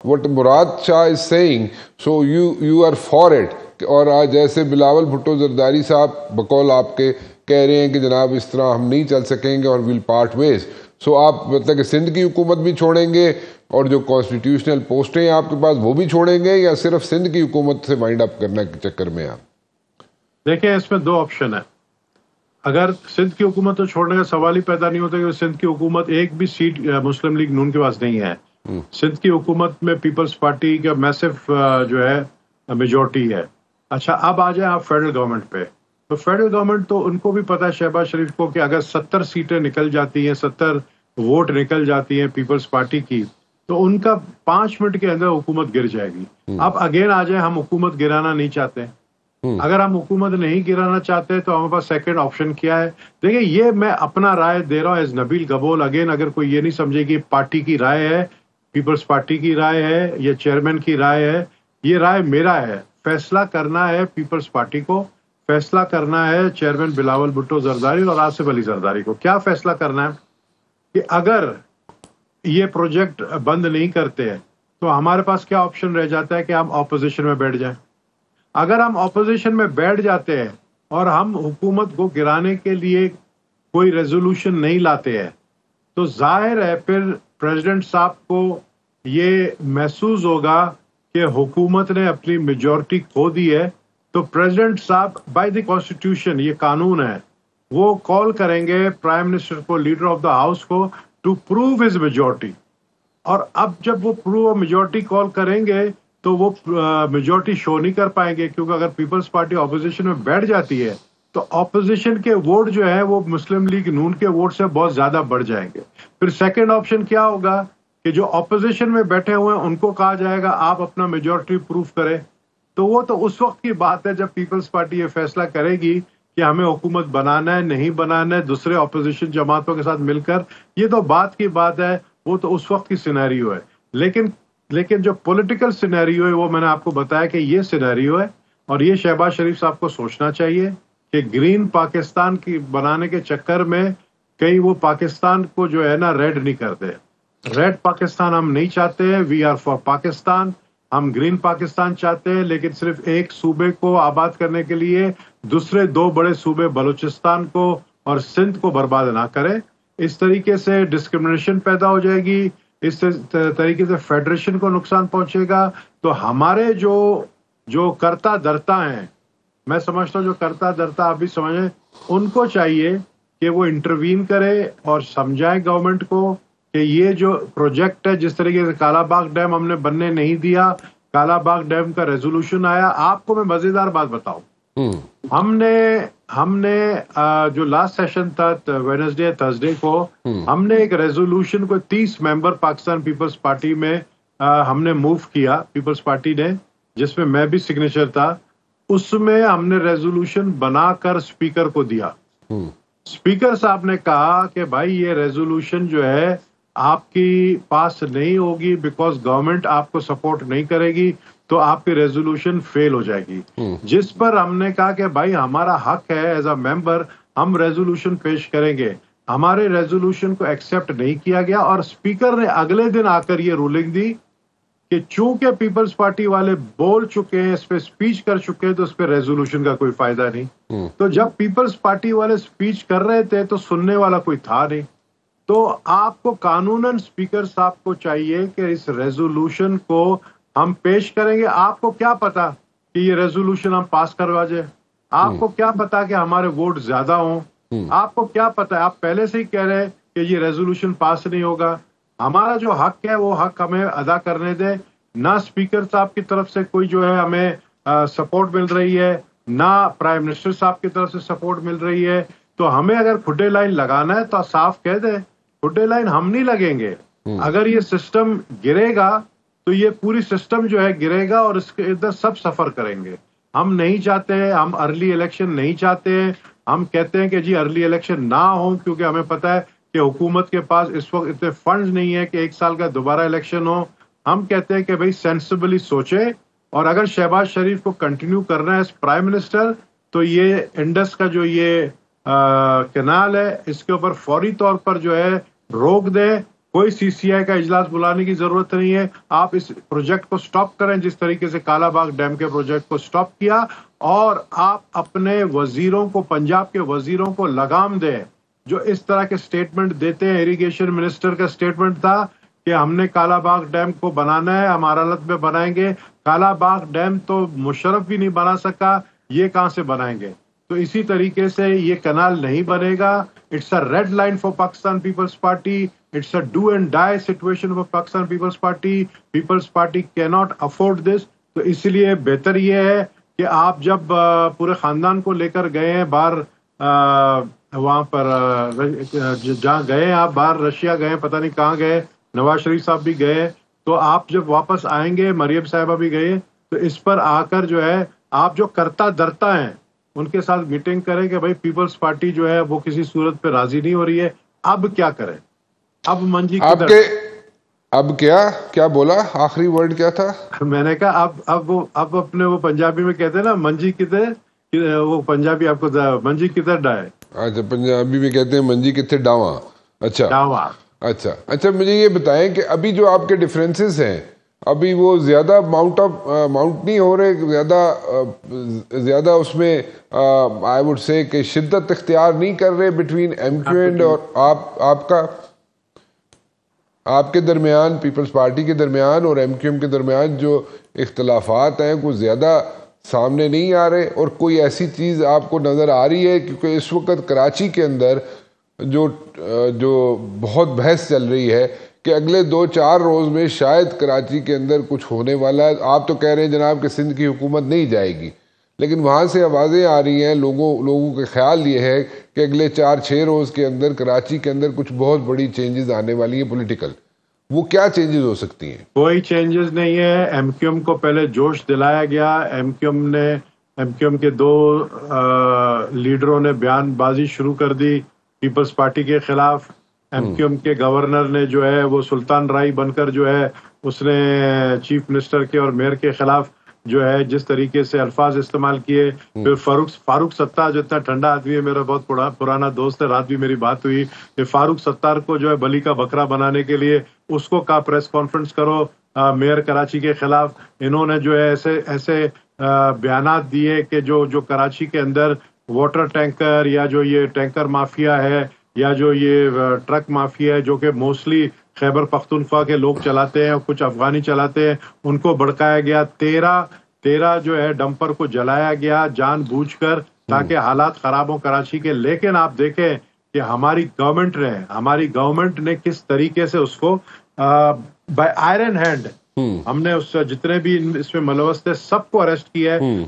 what Murad Shah is saying, so you are for it. اور آج جیسے بلاول بھٹو زرداری صاحب بقول آپ کے کہہ رہے ہیں کہ جناب اس طرح ہم نہیں چل سکیں گے اور ویل پارٹ ویز، سو آپ مطلب کہ سندھ کی حکومت بھی چھوڑیں گے اور جو کانسٹیٹیوشنل پوسٹیں ہیں آپ کے پاس وہ بھی چھوڑیں گے، یا صرف سندھ کی حکومت سے وائنڈ اپ کرنے کے چکر میں آپ؟ دیکھیں اس میں دو آپشن ہے. اگر سندھ کی حکومت تو چھوڑنے کا سوال ہی پیدا نہیں ہوتا کہ سندھ کی حکومت ایک بھی سیٹ مسلم لیگ نون کے پاس نہیں ہے. سندھ کی حکومت میں پیپلز پارٹی کا میسو جو ہے میجورٹی ہے. اچھا اب آ جائیں آپ فیڈرل گورنمنٹ پہ. تو فیڈرل گورنمنٹ تو ان کو بھی پتا ہے شہباز شریف کو کہ اگر 70 سیٹیں نکل جاتی ہیں، 70 ووٹ نکل جاتی ہیں پیپلز پارٹی کی، تو ان کا 5 منٹ کے اندر حکومت گر جائے گی. اب اگین آ جائیں ہم حکومت گرانا نہیں چاہتے. اگر ہم حکومت نہیں گرانا چاہتے تو ہمارے پاس سیکنڈ آپشن کیا ہے؟ دیکھیں یہ میں اپنا رائے دے رہا ہوں ایز نبیل گبول. اگین اگر کوئی یہ نہیں سمجھے کہ پارٹی کی رائے ہے، پیپلز پارٹی کی رائے ہے یا چیئرمین کی رائے ہے، یہ رائے میرا ہے. فیصلہ کرنا ہے پیپلز پارٹی کو، فیصلہ کرنا ہے چیئرمین بلاول بھٹو زرداری اور آصف علی زرداری کو. کیا فیصلہ کرنا ہے کہ اگر یہ پروجیکٹ بند نہیں کرتے ہیں تو ہمارے پاس کیا آپشن رہ جاتا ہے کہ ہم اپوزیشن میں بیٹھ جائیں. اگر ہم اپوزیشن میں بیٹھ جاتے ہیں اور ہم حکومت کو گرانے کے لیے کوئی ریزولوشن نہیں لاتے ہیں تو ظاہر ہے پھر پریزیڈنٹ صاحب کو یہ محسوس ہوگا کہ حکومت نے اپنی میجورٹی کھو دی ہے. تو پریزیڈنٹ صاحب بائی دی کانسٹیٹیوشن، یہ قانون ہے، وہ کال کریں گے پرائم منسٹر کو، لیڈر آف دا ہاؤس کو، ٹو پروو ہز میجورٹی. اور اب جب وہ پروو میجورٹی کال کریں گے تو وہ میجورٹی شو نہیں کر پائیں گے، کیونکہ اگر پیپلز پارٹی اپوزیشن میں بیٹھ جاتی ہے تو اپوزیشن کے ووٹ جو ہے وہ مسلم لیگ نون کے ووٹ سے بہت زیادہ بڑھ جائیں گے. پھر سیکنڈ آپشن کیا ہوگا کہ جو اپوزیشن میں بیٹھے ہوئے ہیں ان کو کہا جائے گا آپ اپنا میجورٹی پروف کریں. تو وہ تو اس وقت کی بات ہے جب پیپلز پارٹی یہ فیصلہ کرے گی کہ ہمیں حکومت بنانا ہے نہیں بنانا ہے دوسرے اپوزیشن جماعتوں کے ساتھ مل کر. یہ تو بات کی بات ہے، وہ تو اس وقت کی سینیریو ہے. لیکن جو پولیٹیکل سینیریو ہے وہ میں نے آپ کو بتایا کہ یہ سینیریو ہے، اور یہ شہباز شریف صاحب کو سوچنا چاہیے کہ گرین پاکستان کی بنانے کے چکر میں کہیں وہ پاکستان کو جو ہے نا ریڈ نہیں کرتے. ریڈ پاکستان ہم نہیں چاہتے ہیں، وی آر فار پاکستان. ہم گرین پاکستان چاہتے ہیں، لیکن صرف ایک صوبے کو آباد کرنے کے لیے دوسرے 2 بڑے صوبے بلوچستان کو اور سندھ کو برباد نہ کریں. اس طریقے سے ڈسکرمنیشن پیدا ہو جائے گی، اس طریقے سے فیڈریشن کو نقصان پہنچے گا. تو ہمارے جو کرتا درتا ہیں، میں سمجھتا ہوں جو کرتا درتا آپ بھی سمجھیں، ان کو چاہیے کہ وہ انٹروین کرے اور سمجھائے گورنمنٹ کو کہ یہ جو پروجیکٹ ہے، جس طریقے سے کالا باغ ڈیم ہم نے بننے نہیں دیا، کالا باغ ڈیم کا ریزولوشن آیا. آپ کو میں مزیدار بات بتاؤں، ہم نے جو لاسٹ سیشن تھا ویڈنسڈے تھرسڈے کو، ہم نے ایک ریزولوشن کو 30 ممبر پاکستان پیپلز پارٹی میں ہم نے موو کیا، پیپلز پارٹی نے، جس میں میں بھی سگنیچر تھا. اس میں ہم نے ریزولوشن بنا کر اسپیکر کو دیا. اسپیکر صاحب نے کہا کہ بھائی یہ ریزولوشن جو ہے آپ کی پاس نہیں ہوگی بیکاز گورنمنٹ آپ کو سپورٹ نہیں کرے گی، تو آپ کی ریزولوشن فیل ہو جائے گی. جس پر ہم نے کہا کہ بھائی ہمارا حق ہے ایز اے ممبر، ہم ریزولوشن پیش کریں گے. ہمارے ریزولوشن کو ایکسیپٹ نہیں کیا گیا، اور اسپیکر نے اگلے دن آ کر یہ رولنگ دی کہ چونکہ پیپلز پارٹی والے بول چکے ہیں، اس پہ اسپیچ کر چکے ہیں، تو اس پہ ریزولوشن کا کوئی فائدہ نہیں. تو جب پیپلز پارٹی والے اسپیچ کر رہے تھے تو سننے والا کوئی تھا نہیں. تو آپ کو قانوناً اسپیکر صاحب کو چاہیے کہ اس ریزولوشن کو ہم پیش کریں گے. آپ کو کیا پتا کہ یہ ریزولوشن ہم پاس کروا جائیں؟ آپ کو کیا پتا کہ ہمارے ووٹ زیادہ ہوں؟ آپ کو کیا پتا؟ آپ پہلے سے ہی کہہ رہے کہ یہ ریزولوشن پاس نہیں ہوگا. ہمارا جو حق ہے وہ حق ہمیں ادا کرنے دے. نہ اسپیکر صاحب کی طرف سے کوئی جو ہے ہمیں سپورٹ مل رہی ہے، نہ پرائم منسٹر صاحب کی طرف سے سپورٹ مل رہی ہے. تو ہمیں اگر کھڈے لائن لگانا ہے تو صاف کہہ دیں، کھڈے لائن ہم نہیں لگیں گے. اگر یہ سسٹم گرے گا تو یہ پوری سسٹم جو ہے گرے گا، اور اس کے ادھر سب سفر کریں گے. ہم نہیں چاہتے ہیں، ہم ارلی الیکشن نہیں چاہتے ہیں. ہم کہتے ہیں کہ جی ارلی الیکشن نہ ہو، کیونکہ ہمیں پتہ ہے کہ حکومت کے پاس اس وقت اتنے فنڈز نہیں ہے کہ 1 سال کا دوبارہ الیکشن ہو. ہم کہتے ہیں کہ بھئی سینسبلی سوچے، اور اگر شہباز شریف کو کنٹینیو کرنا ہے ایز پرائم منسٹر تو یہ انڈس کا جو یہ کینال ہے اس کے اوپر فوری طور پر جو ہے روک دے. کوئی سی سی آئی کا اجلاس بلانے کی ضرورت نہیں ہے. آپ اس پروجیکٹ کو سٹاپ کریں جس طریقے سے کالا باغ ڈیم کے پروجیکٹ کو سٹاپ کیا, اور آپ اپنے وزیروں کو, پنجاب کے وزیروں کو لگام دیں جو اس طرح کے سٹیٹمنٹ دیتے ہیں. اریگیشن منسٹر کا سٹیٹمنٹ تھا کہ ہم نے کالا باغ ڈیم کو بنانا ہے, ہم عدالت میں بنائیں گے. کالا باغ ڈیم تو مشرف بھی نہیں بنا سکا, یہ کہاں سے بنائیں گے؟ تو اسی طریقے سے یہ کنال نہیں بنے گا. It's a red line for Pakistan Peoples Party. It's a do and die situation for Pakistan Peoples Party. Peoples Party can not afford this. تو اس لیے بہتر یہ ہے کہ آپ جب پورے خاندان کو لے کر گئے ہیں باہر, وہاں پر جہاں گئے آپ باہر, رشیا گئے, پتہ نہیں کہاں گئے, نواز شریف صاحب بھی گئے, تو آپ جب واپس آئیں گے, مریم صاحبہ بھی گئے, تو اس پر آ کر جو ہے آپ جو کرتا درتا ہیں ان کے ساتھ میٹنگ کریں کہ بھائی پیپلز پارٹی جو ہے وہ کسی صورت پہ راضی نہیں ہو رہی ہے, اب کیا کریں؟ اب منجی آپ کے اب کیا بولا, آخری ورڈ کیا تھا؟ میں نے کہا اب اپنے وہ پنجابی میں کہتے ہیں نا منجی کدھر, وہ پنجابی آپ کو منجی کدھر ڈائے. اچھا, پنجابی میں کہتے ہیں منجی کتنے ڈاواں. اچھا ڈاواں. اچھا مجھے یہ بتائیں کہ ابھی جو آپ کے ڈفرینسز ہیں ابھی وہ زیادہ ماؤنٹ نہیں ہو رہے, زیادہ اس میں آئی وڈ سے کہ شدت اختیار نہیں کر رہے بٹوین ایم کیو اینڈ اور آپ کے درمیان, پیپلز پارٹی کے درمیان اور ایم کیو ایم کے درمیان جو اختلافات ہیں وہ زیادہ سامنے نہیں آ رہے؟ اور کوئی ایسی چیز آپ کو نظر آ رہی ہے؟ کیونکہ اس وقت کراچی کے اندر جو بہت بحث چل رہی ہے کہ اگلے 2-4 روز میں شاید کراچی کے اندر کچھ ہونے والا ہے. آپ تو کہہ رہے ہیں جناب کہ سندھ کی حکومت نہیں جائے گی, لیکن وہاں سے آوازیں آ رہی ہیں, لوگوں کا خیال یہ ہے کہ اگلے 4-6 روز کے اندر کراچی کے اندر کچھ بہت بڑی چینجز آنے والی ہیں پولیٹیکل. وہ کیا چینجز ہو سکتی ہیں؟ کوئی چینجز نہیں ہے. ایم کیو ایم کو پہلے جوش دلایا گیا. ایم کیو ایم کے 2 لیڈروں نے بیان بازی شروع کر دی پیپلز پارٹی کے خلاف. ایم کیو ایم کے گورنر نے جو ہے وہ سلطان رائی بن کر جو ہے اس نے چیف منسٹر کے اور میئر کے خلاف جو ہے جس طریقے سے الفاظ استعمال کیے. پھر فاروق ستار جو اتنا ٹھنڈا آدمی ہے, میرا بہت پرانا دوست ہے, رات بھی میری بات ہوئی کہ فاروق ستار کو جو ہے بلی کا بکرا بنانے کے لیے اس کو کہا پریس کانفرنس کرو میئر کراچی کے خلاف. انہوں نے جو ہے ایسے بیانات دیے کہ جو کراچی کے اندر واٹر ٹینکر یا جو یہ ٹینکر مافیا ہے یا جو یہ ٹرک مافیا ہے جو کہ موسٹلی خیبر پختونخوا کے لوگ چلاتے ہیں اور کچھ افغانی چلاتے ہیں, ان کو بھڑکایا گیا. 13 جو ہے ڈمپر کو جلایا گیا جان بوجھ کر تاکہ حالات خراب ہوں کراچی کے. لیکن آپ دیکھیں کہ ہماری گورنمنٹ نے کس طریقے سے اس کو بائی آئرن ہینڈ ہم نے اس جتنے بھی اس میں ملوث تھے سب کو اریسٹ کیا ہے.